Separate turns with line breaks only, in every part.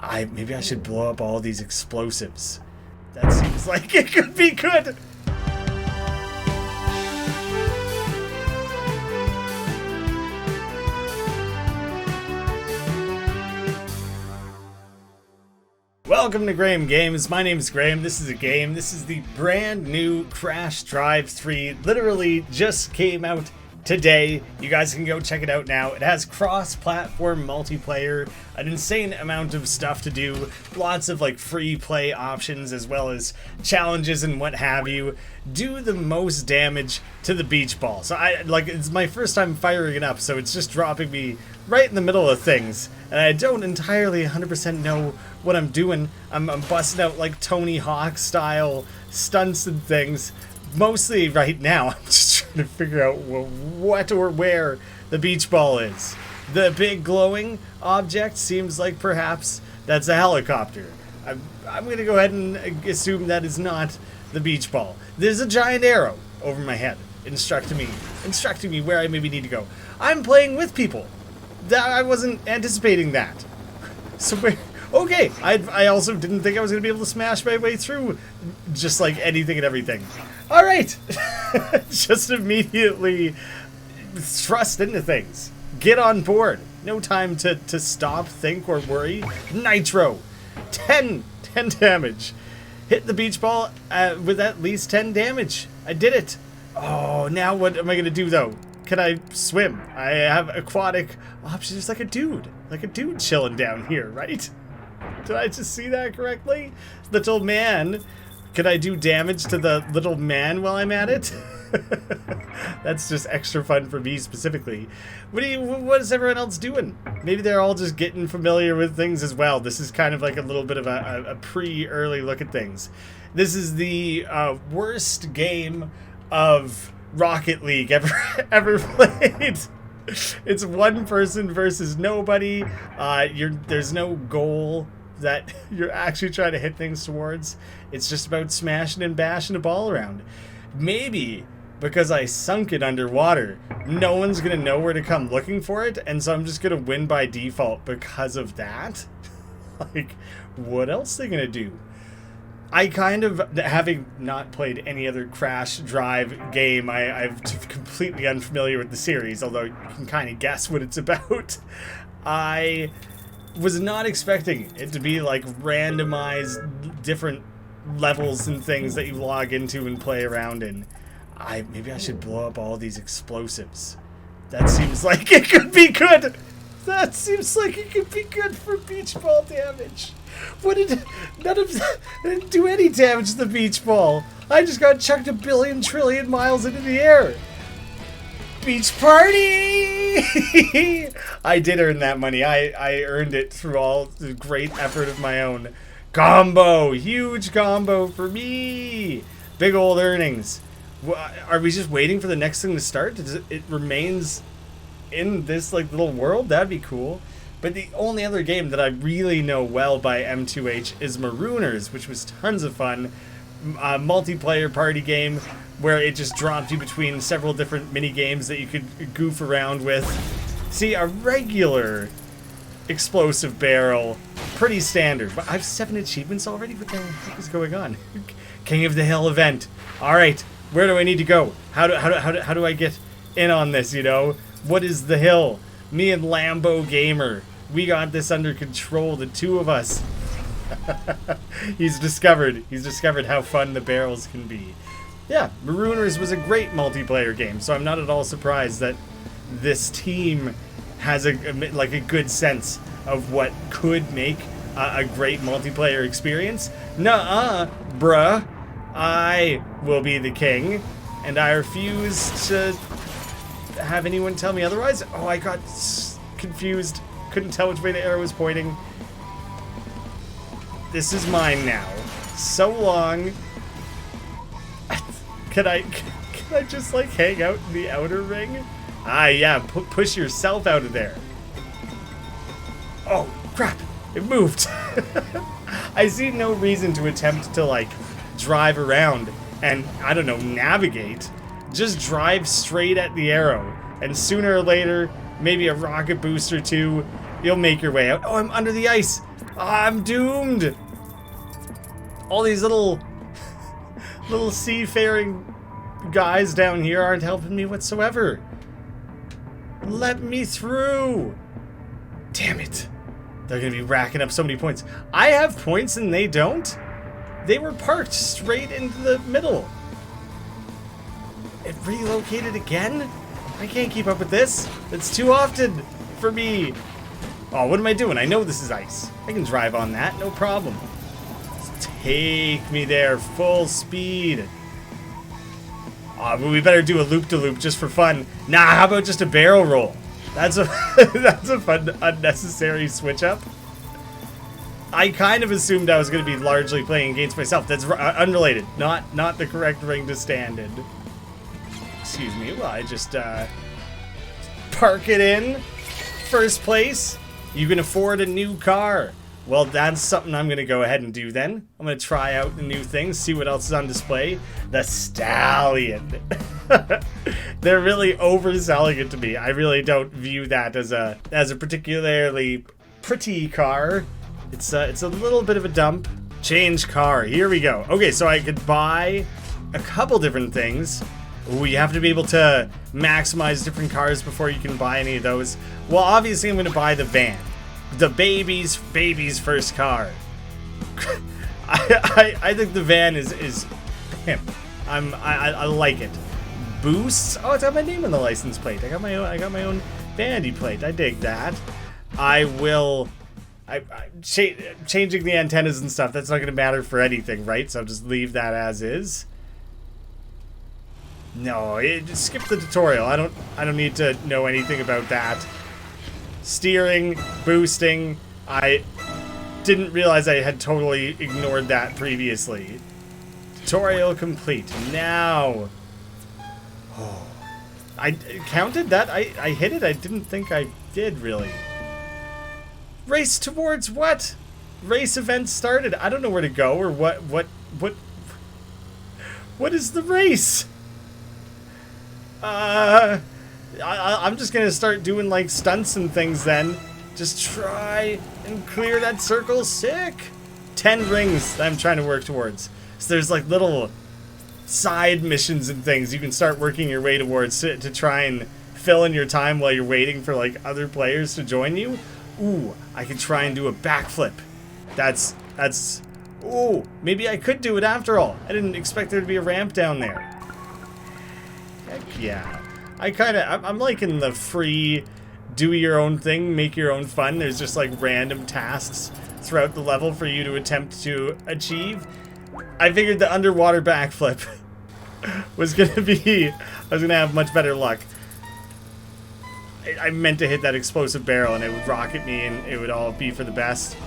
Maybe I should blow up all these explosives. That seems like it could be good. Welcome to Graeme Games. My name is Graeme. This is a game. This is the brand new Crash Drive 3. Literally just came out today. You guys can go check it out now. It has cross-platform multiplayer, an insane amount of stuff to do, lots of like free play options as well as challenges and what have you. Do the most damage to the beach ball. So it's my first time firing it up, so it's just dropping me right in the middle of things, and I don't entirely 100% know what I'm doing. I'm busting out like Tony Hawk style stunts and things. Mostly right now, I'm just trying to figure out what or where the beach ball is. The big glowing object seems like perhaps that's a helicopter. I'm going to go ahead and assume that is not the beach ball. There's a giant arrow over my head instructing me where I maybe need to go. I'm playing with people. I wasn't anticipating that. So okay, I also didn't think I was going to be able to smash my way through just like anything and everything. All right, just immediately thrust into things. Get on board. No time to stop, think, or worry. Nitro. 10 damage. Hit the beach ball with at least 10 damage. I did it. Oh, now what am I going to do, though? Can I swim? I have aquatic options like a dude chilling down here, right? Did I just see that correctly? Little man. Can I do damage to the little man while I'm at it? That's just extra fun for me specifically. What is everyone else doing? Maybe they're all just getting familiar with things as well. This is kind of like a little bit of a pre-early look at things. This is the worst game of Rocket League ever played. It's one person versus nobody. There's no goal that you're actually trying to hit things towards. It's just about smashing and bashing a ball around. Maybe because I sunk it underwater, no one's gonna know where to come looking for it, and so I'm just gonna win by default because of that. Like, what else are they gonna do? I kind of, having not played any other Crash Drive game, I'm completely unfamiliar with the series, although you can kind of guess what it's about. I was not expecting it to be like randomized different levels and things that you log into and play around in. Maybe I should blow up all these explosives. That seems like it could be good. That seems like it could be good for beach ball damage. None of that didn't do any damage to the beach ball. I just got chucked a billion trillion miles into the air. Beach party! I did earn that money. I earned it through all the great effort of my own. Combo! Huge combo for me! Big old earnings. Are we just waiting for the next thing to start? It remains in this like little world? That'd be cool. But the only other game that I really know well by M2H is Marooners, which was tons of fun. A multiplayer party game where it just dropped you between several different mini games that you could goof around with. See, a regular explosive barrel, pretty standard. But I have 7 achievements already? What the heck is going on? King of the Hill event. All right, where do I need to go? How do I get in on this, you know? What is the hill? Me and Lambo Gamer. We got this under control, the two of us. He's discovered how fun the barrels can be. Yeah, Marooners was a great multiplayer game, so I'm not at all surprised that this team has a good sense of what could make a great multiplayer experience. Nuh-uh, bruh. I will be the king, and I refuse to have anyone tell me otherwise. Oh, I got confused. Couldn't tell which way the arrow was pointing. This is mine now. So long. Can I just like hang out in the outer ring? Ah, yeah, push yourself out of there. Oh, crap. It moved. I see no reason to attempt to like drive around and, I don't know, navigate. Just drive straight at the arrow. And sooner or later, maybe a rocket boost or two, you'll make your way out. Oh, I'm under the ice. I'm doomed. All these little seafaring guys down here aren't helping me whatsoever. Let me through. Damn it. They're gonna be racking up so many points. I have points and they don't? They were parked straight into the middle. It relocated again? I can't keep up with this. It's too often for me. Oh, what am I doing? I know this is ice. I can drive on that, no problem. Just take me there, full speed. But we better do a loop-de-loop just for fun. Nah, how about just a barrel roll? That's a that's a fun, unnecessary switch-up. I kind of assumed I was going to be largely playing against myself. That's unrelated. Not the correct ring to stand in. Excuse me. Well, I just park it in. First place. You can afford a new car. Well, that's something I'm going to go ahead and do then. I'm going to try out the new things, see what else is on display. The Stallion. They're really overselling it to me. I really don't view that as a particularly pretty car. It's a little bit of a dump. Change car. Here we go. Okay, so I could buy a couple different things. Ooh, you have to be able to maximize different cars before you can buy any of those. Well, obviously I'm going to buy the van. The baby's first car. I think the van is pimp. I like it. Boosts. Oh, it's got my name on the license plate. I got my own vanity plate. I dig that. I will. Changing the antennas and stuff. That's not going to matter for anything, right? So I'll just leave that as is. No, just skip the tutorial. I don't need to know anything about that. Steering, boosting. I didn't realize I had totally ignored that previously. Tutorial complete. Now. Oh. I counted that. I hit it. I didn't think I did really. Race towards what? Race event started. I don't know where to go or what is the race? I'm just gonna start doing like stunts and things then. Just try and clear that circle. Sick. 10 rings that I'm trying to work towards. So there's like little side missions and things you can start working your way towards to try and fill in your time while you're waiting for like other players to join you. Ooh, I could try and do a backflip. That's ooh, maybe I could do it after all. I didn't expect there to be a ramp down there. Heck yeah. I'm liking the free do your own thing, make your own fun. There's just like random tasks throughout the level for you to attempt to achieve. I figured the underwater backflip was gonna be, I was gonna have much better luck. I meant to hit that explosive barrel and it would rocket me and it would all be for the best.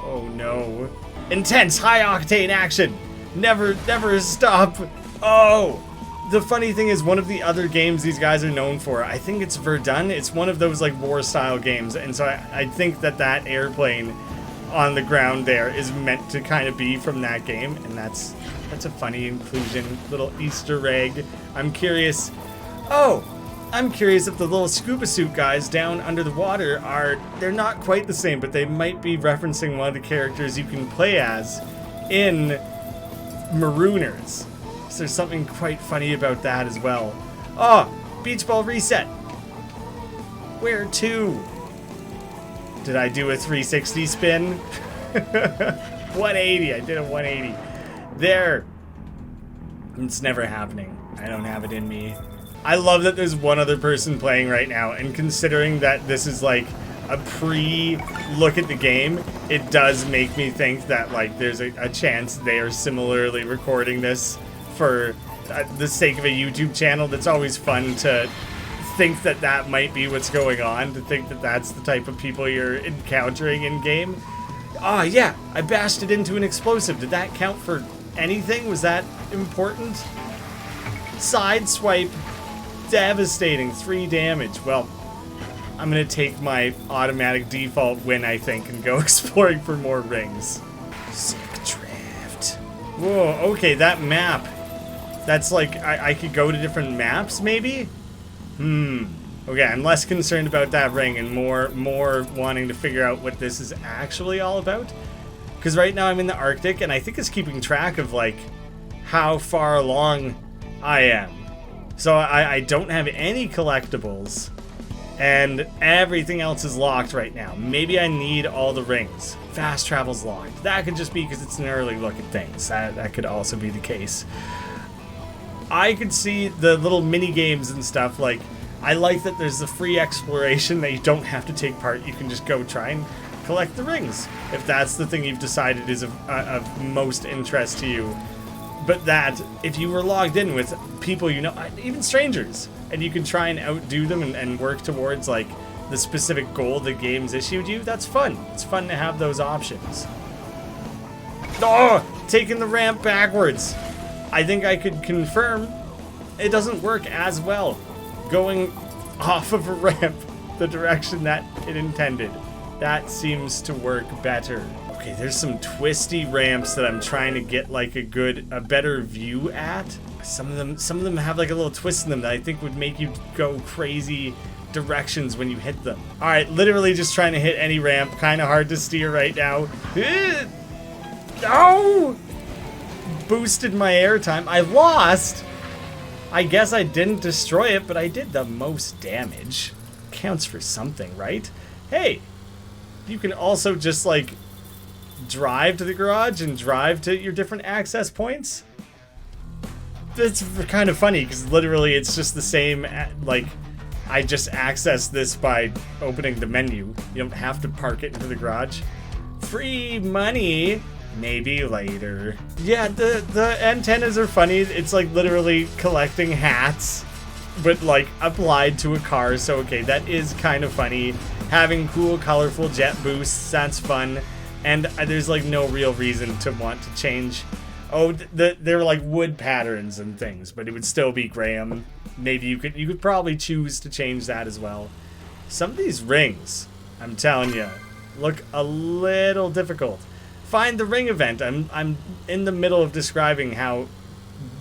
Oh no. Intense high octane action. Never stop. Oh. The funny thing is, one of the other games these guys are known for, I think it's Verdun. It's one of those like war-style games, and so I think that airplane on the ground there is meant to kind of be from that game, and that's a funny inclusion, little Easter egg. I'm curious. Oh, I'm curious if the little scuba suit guys down under the water they're not quite the same, but they might be referencing one of the characters you can play as in Marooners. So there's something quite funny about that as well. Oh, beach ball reset. Where to? Did I do a 360 spin? 180. I did a 180. There. It's never happening. I don't have it in me. I love that there's one other person playing right now, and considering that this is like a pre-look at the game, it does make me think that like there's a chance they are similarly recording this for the sake of a YouTube channel. That's always fun to think that might be what's going on, to think that that's the type of people you're encountering in game. Ah, yeah, I bashed it into an explosive. Did that count for anything? Was that important? Side swipe, devastating, 3 damage. Well, I'm gonna take my automatic default win, I think, and go exploring for more rings. Sick drift. Whoa, okay, that map. That's like, I could go to different maps, maybe? Okay, I'm less concerned about that ring and more wanting to figure out what this is actually all about. Because right now I'm in the Arctic, and I think it's keeping track of, like, how far along I am. So I don't have any collectibles, and everything else is locked right now. Maybe I need all the rings. Fast travel's locked. That could just be because it's an early look at things. That could also be the case. I could see the little mini games and stuff. Like, I like that there's the free exploration that you don't have to take part. You can just go try and collect the rings if that's the thing you've decided is of most interest to you. But that, if you were logged in with people you know, even strangers, and you can try and outdo them and work towards, like, the specific goal the game's issued you, that's fun. It's fun to have those options. Oh! Taking the ramp backwards. I think I could confirm it doesn't work as well going off of a ramp the direction that it intended. That seems to work better. Okay, there's some twisty ramps that I'm trying to get like a better view at. Some of them have like a little twist in them that I think would make you go crazy directions when you hit them. All right, literally just trying to hit any ramp. Kind of hard to steer right now. No! Boosted my airtime. I lost. I guess I didn't destroy it, but I did the most damage. Counts for something, right? Hey, you can also just like drive to the garage and drive to your different access points. That's kind of funny because literally it's just the same, like, I just access this by opening the menu. You don't have to park it into the garage. Free money, maybe later. Yeah, the antennas are funny. It's like literally collecting hats, but like applied to a car. So okay, that is kind of funny. Having cool, colorful jet boosts, that's fun. And there's like no real reason to want to change. Oh, they're like wood patterns and things, but it would still be Graeme. Maybe you could probably choose to change that as well. Some of these rings, I'm telling you, look a little difficult. Find the ring event. I'm in the middle of describing how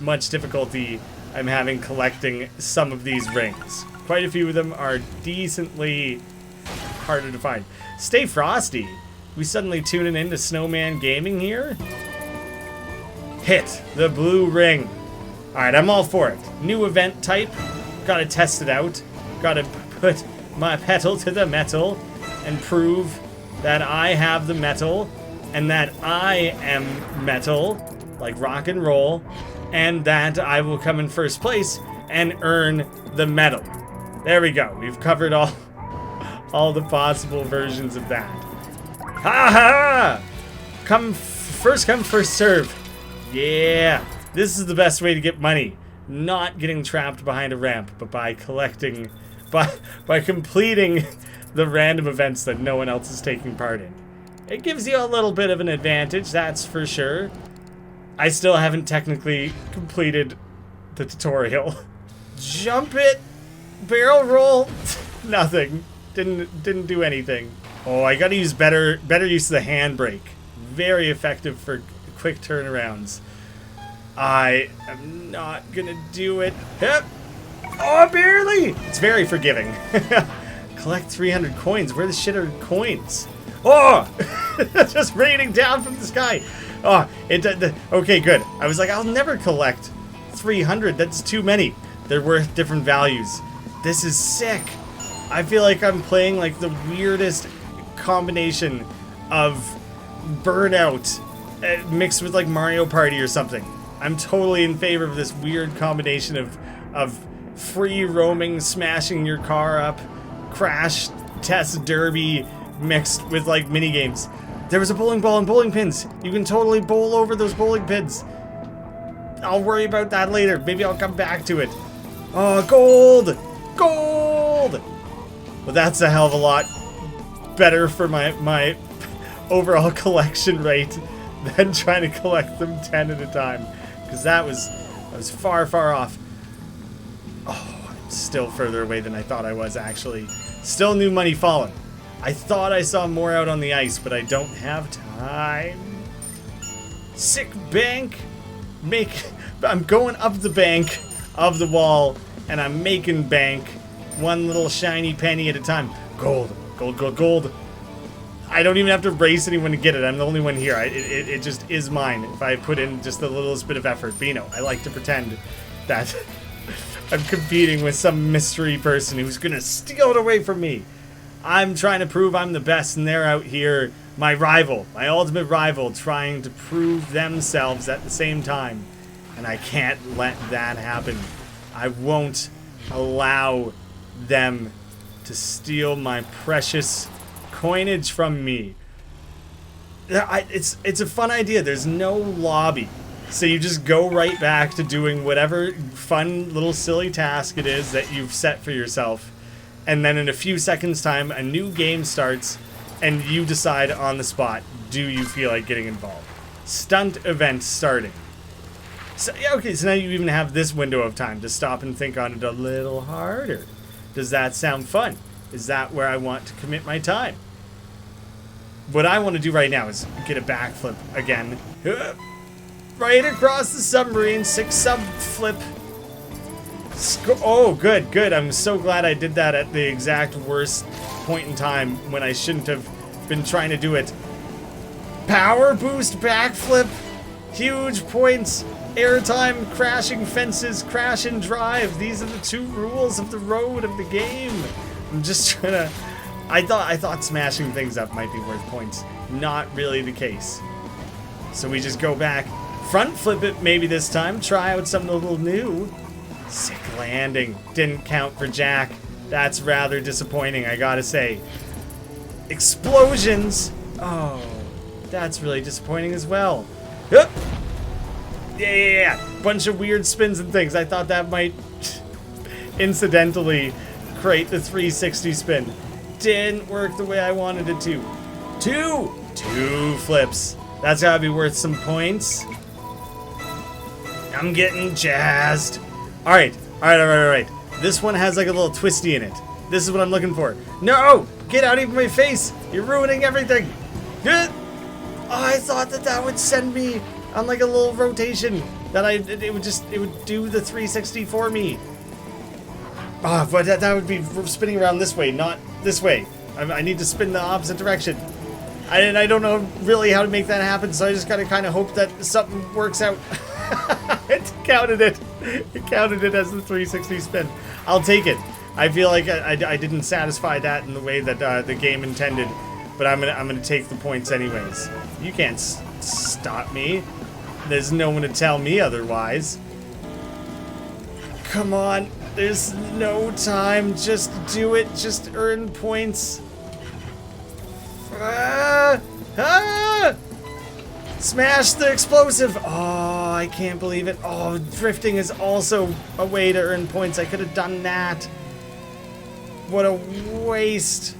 much difficulty I'm having collecting some of these rings. Quite a few of them are decently harder to find. Stay frosty. We suddenly tuning into Snowman Gaming here. Hit the blue ring. Alright, I'm all for it. New event type. Gotta test it out. Gotta put my pedal to the metal and prove that I have the metal and that I am metal, like rock and roll, and that I will come in first place and earn the medal. There we go. We've covered all the possible versions of that. Ha ha! First come, first serve. Yeah, this is the best way to get money. Not getting trapped behind a ramp, but by collecting, by completing the random events that no one else is taking part in. It gives you a little bit of an advantage, that's for sure. I still haven't technically completed the tutorial. Jump it, barrel roll, nothing. Didn't do anything. Oh, I gotta use better use of the handbrake. Very effective for quick turnarounds. I am not gonna do it. Yep. Oh, barely! It's very forgiving. Collect 300 coins. Where the shit are coins? Oh! Just raining down from the sky. Oh, okay, good. I was like, I'll never collect 300. That's too many. They're worth different values. This is sick. I feel like I'm playing like the weirdest combination of Burnout mixed with like Mario Party or something. I'm totally in favor of this weird combination of free roaming, smashing your car up, crash test derby mixed with like mini games. There was a bowling ball and bowling pins. You can totally bowl over those bowling pins. I'll worry about that later. Maybe I'll come back to it. Oh, gold! Gold! Well, that's a hell of a lot better for my overall collection rate than trying to collect them 10 at a time. Because I was far, far off. Oh, I'm still further away than I thought I was, actually. Still new money falling. I thought I saw more out on the ice, but I don't have time. Sick bank. I'm going up the bank of the wall, and I'm making bank. One little shiny penny at a time. Gold, gold, gold, gold. I don't even have to race anyone to get it. I'm the only one here. It just is mine if I put in just the littlest bit of effort. But you know, I like to pretend that I'm competing with some mystery person who's gonna steal it away from me. I'm trying to prove I'm the best, and they're out here, my rival, my ultimate rival, trying to prove themselves at the same time. And I can't let that happen. I won't allow them to steal my precious coinage from me. It's a fun idea. There's no lobby. So you just go right back to doing whatever fun little silly task it is that you've set for yourself. And then in a few seconds time, a new game starts and you decide on the spot, do you feel like getting involved? Stunt event starting. So, yeah, okay, so now you even have this window of time to stop and think on it a little harder. Does that sound fun? Is that where I want to commit my time? What I want to do right now is get a backflip again. Right across the submarine, 6 sub flip. Oh, good, good. I'm so glad I did that at the exact worst point in time when I shouldn't have been trying to do it. Power boost backflip. Huge points. Airtime, crashing fences, crash and drive. These are the 2 rules of the road of the game. I'm just trying to... I thought smashing things up might be worth points. Not really the case. So we just go back. Front flip it maybe this time. Try out something a little new. Sick landing. Didn't count for Jack. That's rather disappointing, I gotta say. Explosions. Oh, that's really disappointing as well. Yeah. Bunch of weird spins and things. I thought that might incidentally create the 360 spin. Didn't work the way I wanted it to. Two flips. That's gotta be worth some points. I'm getting jazzed. All right. This one has like a little twisty in it. This is what I'm looking for. No! Get out of my face! You're ruining everything! Oh, I thought that would send me on like a little rotation. That it would do the 360 for me. Ah, but that would be spinning around this way, not this way. I need to spin the opposite direction. I don't know really how to make that happen, so I just gotta kind of hope that something works out. It counted it. It counted it as the 360 spin. I'll take it. I feel like I didn't satisfy that in the way that the game intended, but I'm gonna take the points anyways. You can't stop me. There's no one to tell me otherwise. Come on. There's no time. Just do it. Just earn points. Smash the explosive. Oh, I can't believe it. Oh, drifting is also a way to earn points. I could have done that. What a waste.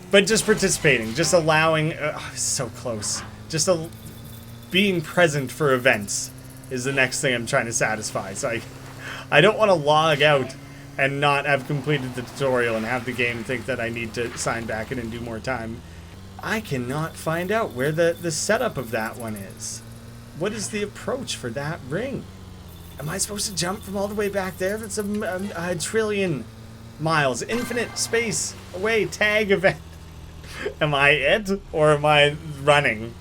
But just participating, just allowing, so close. Just being present for events is the next thing I'm trying to satisfy. So I don't want to log out and not have completed the tutorial and have the game think that I need to sign back in and do more time. I cannot find out where the setup of that one is. What is the approach for that ring? Am I supposed to jump from all the way back there? That's a trillion miles. Infinite space away. Tag event. Am I it? Or am I running?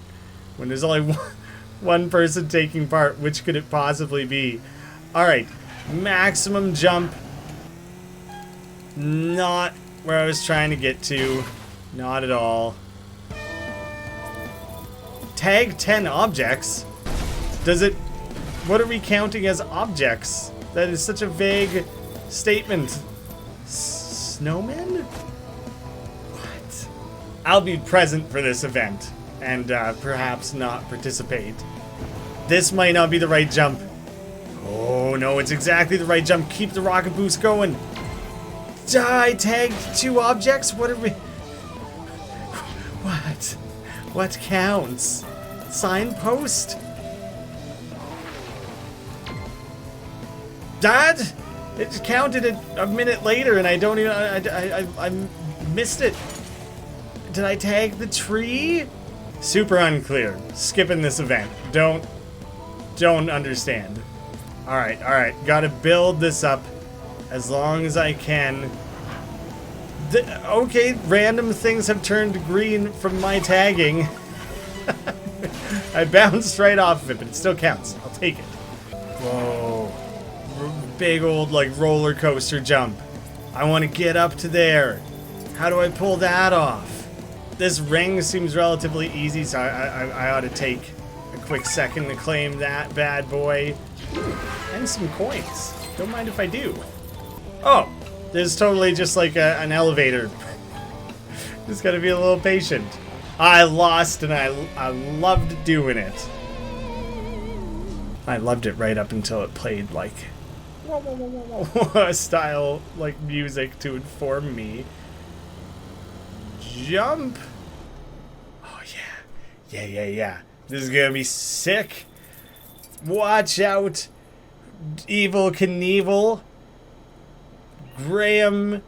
When there's only one person taking part, which could it possibly be? Alright. Maximum jump. Not where I was trying to get to. Not at all. Tag 10 objects? Does it... What are we counting as objects? That is such a vague statement. Snowmen? What? I'll be present for this event and perhaps not participate. This might not be the right jump. Oh no, it's exactly the right jump. Keep the rocket boost going. I tagged 2 objects? What are we... What? What counts? Signpost? Dad? It counted it a minute later and I don't even... I missed it. Did I tag the tree? Super unclear. Skipping this event. Don't understand. Alright. Gotta build this up. as long as I can. Okay, random things have turned green from my tagging. I bounced right off of it, but it still counts. I'll take it. Whoa. Big old, like, roller coaster jump. I want to get up to there. How do I pull that off? This ring seems relatively easy, so I ought to take a quick second to claim that bad boy. And some coins. Don't mind if I do. Oh, there's totally just like an elevator. Just gotta be a little patient. I lost and I loved doing it. I loved it right up until it played like style like music to inform me. Jump. Oh yeah. Yeah. This is gonna be sick. Watch out. Evil Knievel. Graeme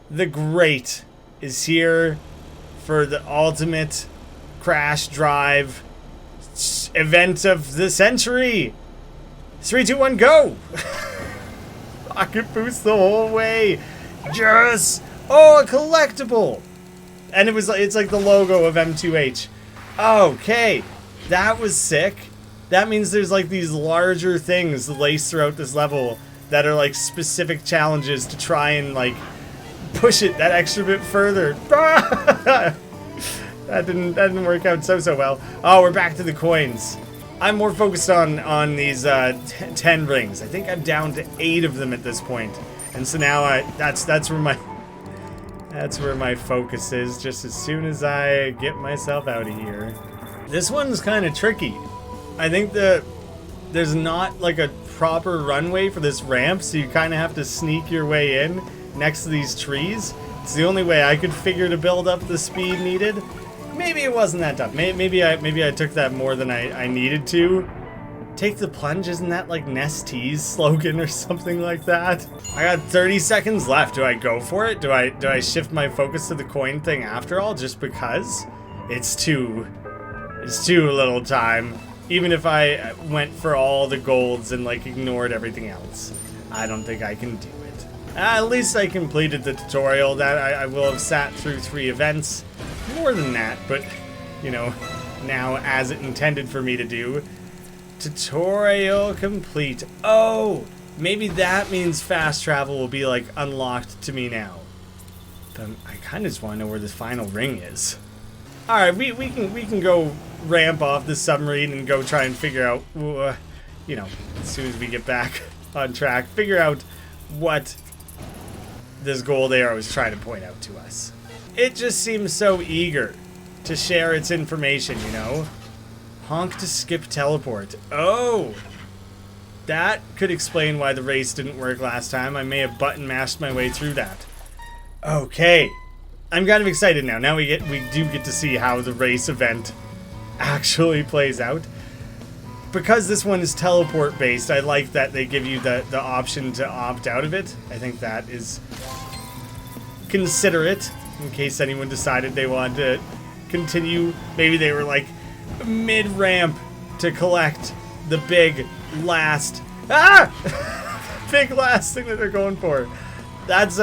the Great is here for the ultimate crash drive event of the century. 3, 2, 1, go! Rocket boost the whole way. Yes! Oh, a collectible! And it's like the logo of M2H. Okay, that was sick. That means there's like these larger things laced throughout this level that are like specific challenges to try and like push it that extra bit further. That didn't work out so well. Oh, we're back to the coins. I'm more focused on these 10 rings. I think I'm down to 8 of them at this point. And so now that's where my focus is, just as soon as I get myself out of here. This one's kind of tricky. I think there's not like a proper runway for this ramp, so you kind of have to sneak your way in next to these trees. It's the only way I could figure to build up the speed needed. Maybe it wasn't that tough. Maybe I took that more than I needed to. Take the plunge, isn't that like Nestle's slogan or something like that? I got 30 seconds left. Do I go for it? Do I shift my focus to the coin thing after all, just because? It's too little time. Even if I went for all the golds and like ignored everything else, I don't think I can do it. At least I completed the tutorial. That I will have sat through 3 events. More than that, but you know, now as it intended for me to do. Tutorial complete. Oh, maybe that means fast travel will be like unlocked to me now. But I kind of just want to know where the final ring is. All right, we can go ramp off the submarine and go try and figure out, you know, as soon as we get back on track, figure out what this gold arrow is trying to point out to us. It just seems so eager to share its information, you know? Honk to skip teleport. Oh! That could explain why the race didn't work last time. I may have button mashed my way through that. Okay. I'm kind of excited now. Now we do get to see how the race event actually plays out. Because this one is teleport based, I like that they give you the option to opt out of it. I think that is considerate, in case anyone decided they wanted to continue. Maybe they were like mid-ramp to collect the big last big last thing that they're going for. That's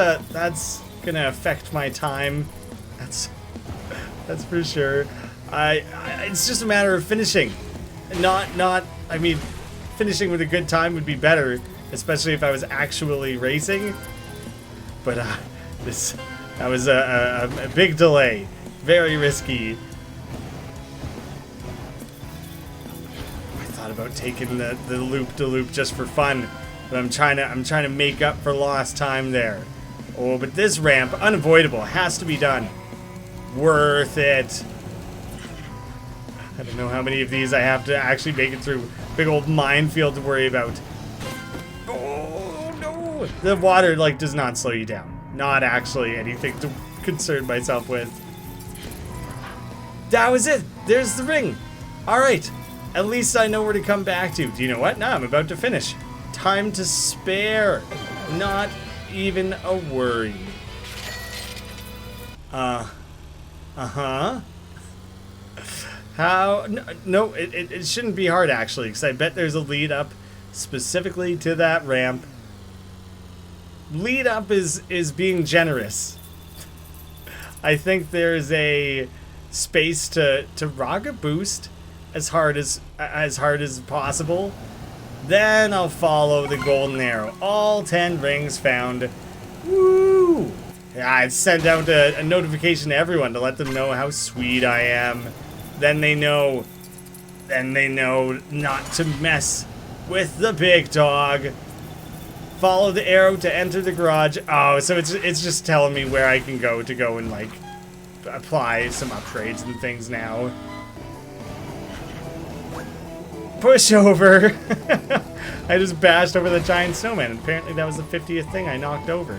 gonna affect my time. That's for sure. It's just a matter of finishing. I mean, finishing with a good time would be better, especially if I was actually racing. But that was a big delay. Very risky. I thought about taking the loop-de-loop just for fun, but I'm trying to make up for lost time there. Oh, but this ramp, unavoidable, has to be done. Worth it. I don't know how many of these I have to actually make it through. Big old minefield to worry about. Oh no! The water like does not slow you down. Not actually anything to concern myself with. That was it. There's the ring. All right. At least I know where to come back to. Do you know what? Now I'm about to finish. Time to spare. Not even a worry. Uh-huh. How? No, it shouldn't be hard, actually, because I bet there's a lead up specifically to that ramp. lead up is being generous. I think there's a space to rocket boost as hard as possible. Then I'll follow the golden arrow. All 10 rings found. Woo! Yeah, I've sent out a notification to everyone to let them know how sweet I am. Then they know not to mess with the big dog. Follow the arrow to enter the garage. Oh, so it's just telling me where I can go and like apply some upgrades and things now. Push over. I just bashed over the giant snowman. Apparently that was the 50th thing I knocked over.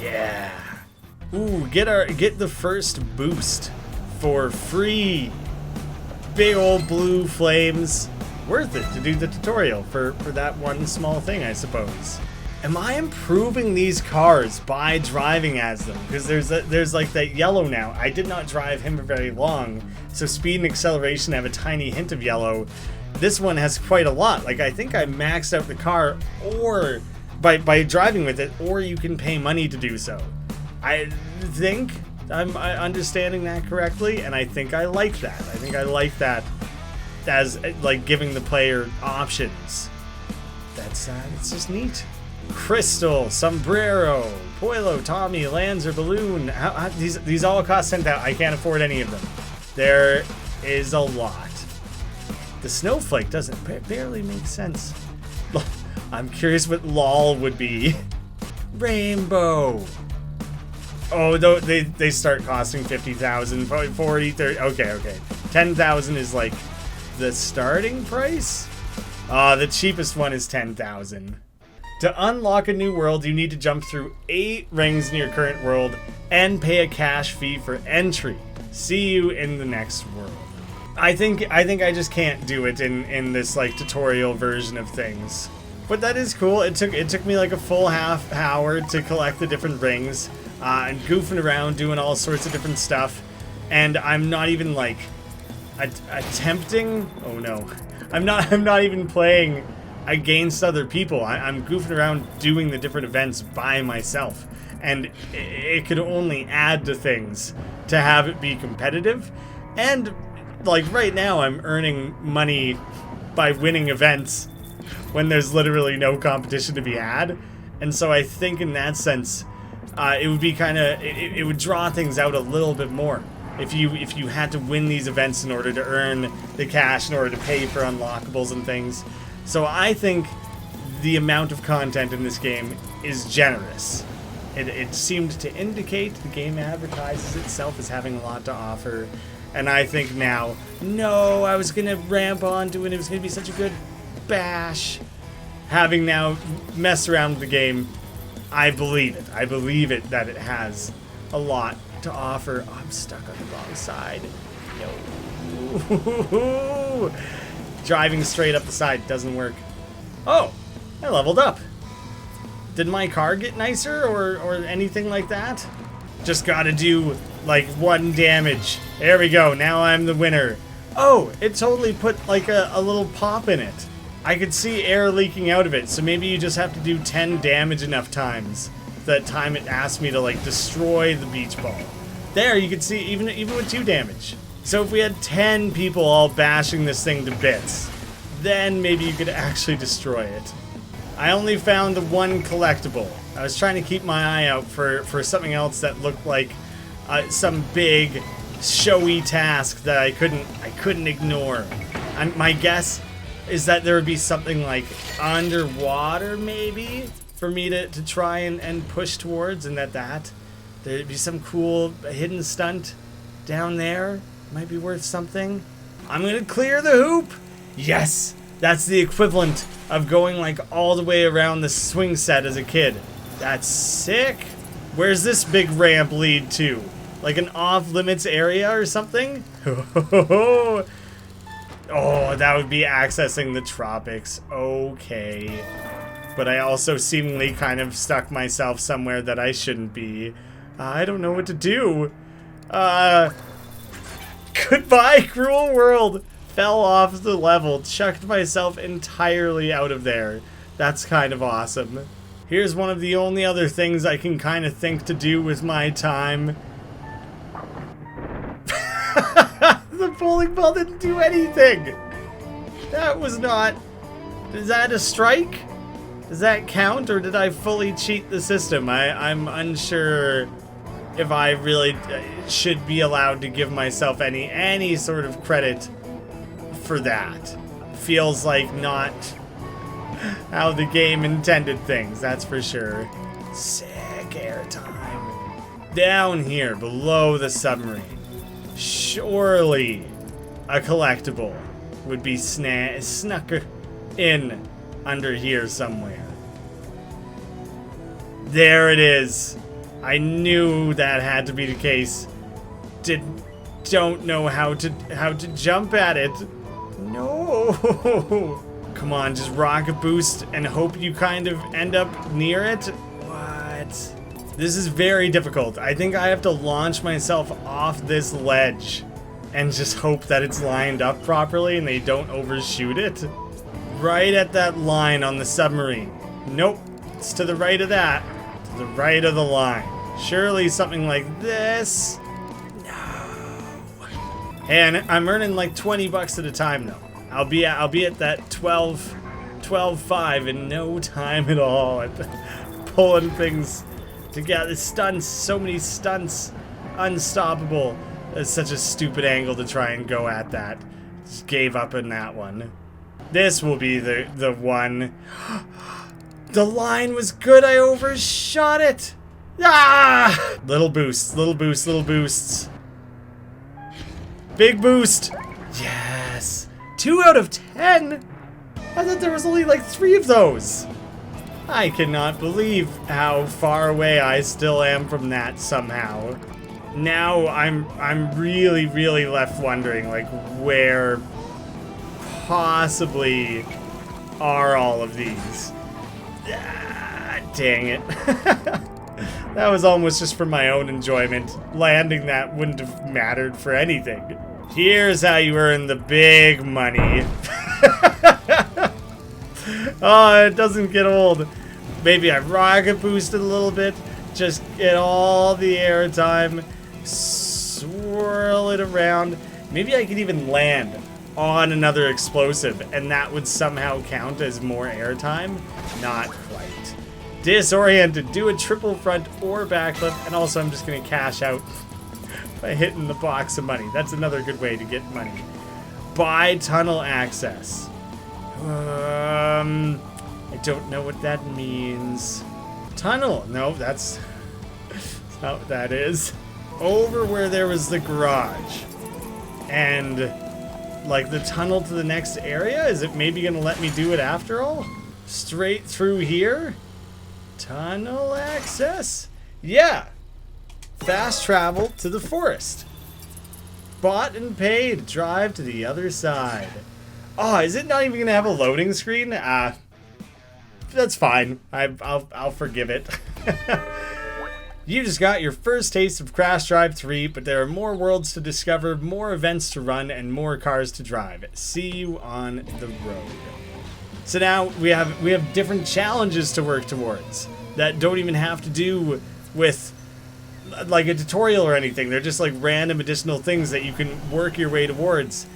Yeah. Ooh, get the first boost for free. Big old blue flames. Worth it to do the tutorial for that one small thing, I suppose. Am I improving these cars by driving as them? Because there's like that yellow now. I did not drive him for very long, so speed and acceleration have a tiny hint of yellow. This one has quite a lot. Like, I think I maxed out the car, or by driving with it, or you can pay money to do so. I think I'm understanding that correctly, and I think I like that. I think I like that as like giving the player options. That's it's just neat. Crystal, sombrero, Poilo, Tommy, Lancer, balloon. These all cost 10,000. I can't afford any of them. There is a lot. The snowflake doesn't barely make sense. I'm curious what lol would be. Rainbow. Oh, they start costing 50,000, 40, 30. Okay. 10,000 is like the starting price. The cheapest one is 10,000. To unlock a new world, you need to jump through 8 rings in your current world and pay a cash fee for entry. See you in the next world. I think I just can't do it in this like tutorial version of things. But that is cool. It took me like a full half hour to collect the different rings and goofing around doing all sorts of different stuff. And I'm not even like attempting. Oh no, I'm not even playing against other people. I'm goofing around doing the different events by myself, and it could only add to things to have it be competitive. And like right now I'm earning money by winning events when there's literally no competition to be had, and so I think in that sense it would be it would draw things out a little bit more if you had to win these events in order to earn the cash, in order to pay for unlockables and things. So I think the amount of content in this game is generous. It seemed to indicate the game advertises itself as having a lot to offer. And I think now, no, I was going to ramp onto it. It was going to be such a good bash. Having now messed around with the game, I believe it. I believe it that it has a lot to offer. Oh, I'm stuck on the wrong side. No. Driving straight up the side doesn't work. Oh, I leveled up. Did my car get nicer or anything like that? Just gotta do like 1 damage. There we go, now I'm the winner. Oh, it totally put like a little pop in it. I could see air leaking out of it, so maybe you just have to do 10 damage enough times. That time it asked me to like destroy the beach ball. There, you can see even with 2 damage. So if we had 10 people all bashing this thing to bits, then maybe you could actually destroy it. I only found the 1 collectible. I was trying to keep my eye out for something else that looked like some big, showy task that I couldn't ignore. My guess is that there would be something like underwater, maybe, for me to try and push towards, and that there'd be some cool hidden stunt down there. Might be worth something. I'm gonna clear the hoop. Yes, that's the equivalent of going like all the way around the swing set as a kid. That's sick. Where's this big ramp lead to? Like an off-limits area or something? Oh, that would be accessing the tropics. Okay. But I also seemingly kind of stuck myself somewhere that I shouldn't be. I don't know what to do. Goodbye, cruel world. Fell off the level, chucked myself entirely out of there. That's kind of awesome. Here's one of the only other things I can kind of think to do with my time. The bowling ball didn't do anything. That was not... Is that a strike? Does that count, or did I fully cheat the system? I'm unsure if I really should be allowed to give myself any sort of credit for that. Feels like not how the game intended things, that's for sure. Sick airtime. Down here, below the submarine. Surely a collectible would be snuck in under here somewhere. There it is. I knew that had to be the case. Don't know how to jump at it. No. Come on, just rocket boost and hope you kind of end up near it. What? This is very difficult. I think I have to launch myself off this ledge and just hope that it's lined up properly and they don't overshoot it. Right at that line on the submarine. Nope, it's to the right of that. To the right of the line. Surely something like this. No. And I'm earning like 20 bucks at a time though. I'll be at that 12.5 in no time at all. I'm pulling things together. Stunts, so many stunts. Unstoppable. It's such a stupid angle to try and go at that. Just gave up on that one. This will be the one. The line was good, I overshot it. Ah! Little boosts, little boosts, little boosts. Big boost. Yes. 2 out of 10? I thought there was only like 3 of those. I cannot believe how far away I still am from that somehow. Now I'm really, really left wondering like where possibly are all of these. Ah, dang it. That was almost just for my own enjoyment. Landing that wouldn't have mattered for anything. Here's how you earn the big money. Oh, it doesn't get old. Maybe I rocket boosted a little bit. Just get all the air time. Swirl it around. Maybe I could even land on another explosive, and that would somehow count as more airtime? Not quite. Disoriented, do a triple front or backflip, and also I'm just gonna cash out by hitting the box of money. That's another good way to get money. Buy tunnel access. I don't know what that means. Tunnel, no, that's not what that is. Over where there was the garage. And like the tunnel to the next area? Is it maybe gonna let me do it after all? Straight through here? Tunnel access? Yeah. Fast travel to the forest. Bought and paid. Drive to the other side. Oh, is it not even gonna have a loading screen? That's fine. I'll forgive it. You just got your first taste of Crash Drive 3, but there are more worlds to discover, more events to run, and more cars to drive. See you on the road. So now we have different challenges to work towards that don't even have to do with like a tutorial or anything. They're just like random additional things that you can work your way towards.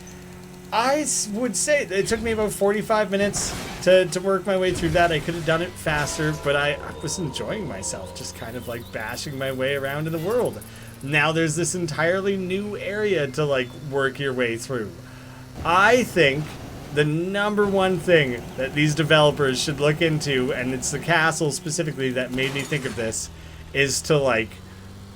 I would say it took me about 45 minutes to work my way through that. I could have done it faster, but I was enjoying myself, just kind of like bashing my way around in the world. Now there's this entirely new area to like work your way through. I think the #1 thing that these developers should look into, and it's the castle specifically that made me think of this, is to like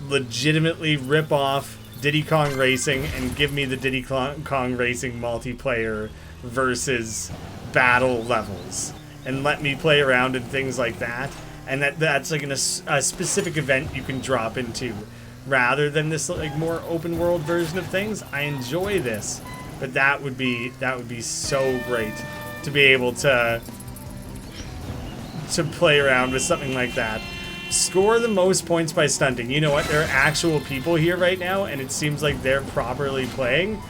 legitimately rip off Diddy Kong Racing and give me the Diddy Kong Racing multiplayer versus battle levels, and let me play around and things like that, and that's like a specific event you can drop into rather than this like more open world version of things. I enjoy this, but that would be so great to be able to play around with something like that. Score the most points by stunting. You know what? There are actual people here right now, and it seems like they're properly playing.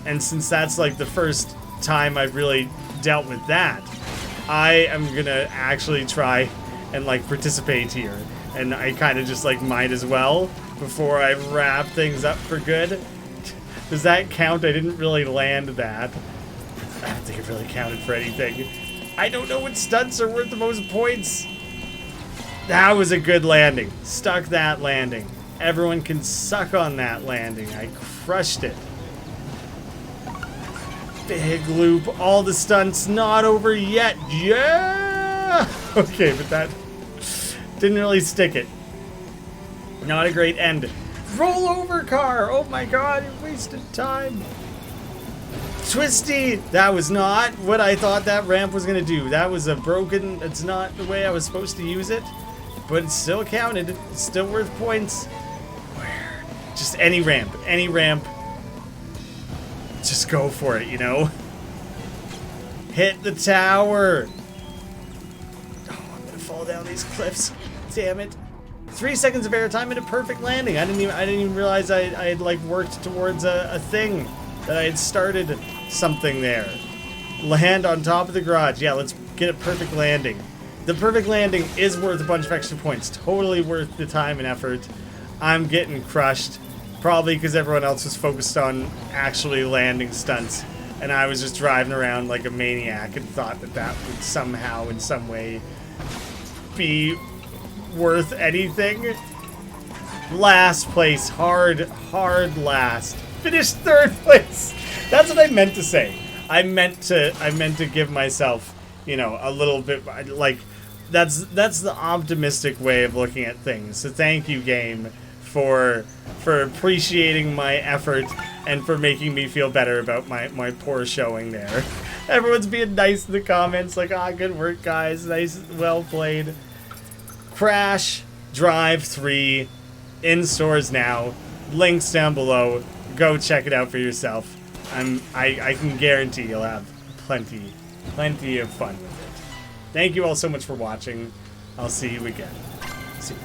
And since that's like the first time I've really dealt with that, I am gonna actually try and like participate here. And I kind of just like might as well before I wrap things up for good. Does that count? I didn't really land that. I don't think it really counted for anything. I don't know what stunts are worth the most points. That was a good landing. Stuck that landing. Everyone can suck on that landing. I crushed it. Big loop. All the stunts not over yet. Yeah! Okay, but that didn't really stick it. Not a great end. Roll over car. Oh my god, you wasted time. Twisty. That was not what I thought that ramp was going to do. That was a broken... It's not the way I was supposed to use it. But it still counted. It's still worth points. Where? Just any ramp. Any ramp. Just go for it, you know? Hit the tower. Oh, I'm going to fall down these cliffs. Damn it. 3 seconds of airtime and a perfect landing. I didn't even realize I had like worked towards a thing. That I had started something there. Land on top of the garage. Yeah, let's get a perfect landing. The perfect landing is worth a bunch of extra points. Totally worth the time and effort. I'm getting crushed. Probably because everyone else was focused on actually landing stunts. And I was just driving around like a maniac and thought that that would somehow, in some way, be worth anything. Last place. Hard last. Finished third place. That's what I meant to say. I meant to give myself, you know, a little bit like that's the optimistic way of looking at things. So thank you, game, for appreciating my effort and for making me feel better about my poor showing there. Everyone's being nice in the comments, like, ah, good work, guys. Nice, well played. Crash Drive 3 in stores now. Links down below. Go check it out for yourself. I can guarantee you'll have plenty of fun with it. Thank you all so much for watching. I'll see you again. See you.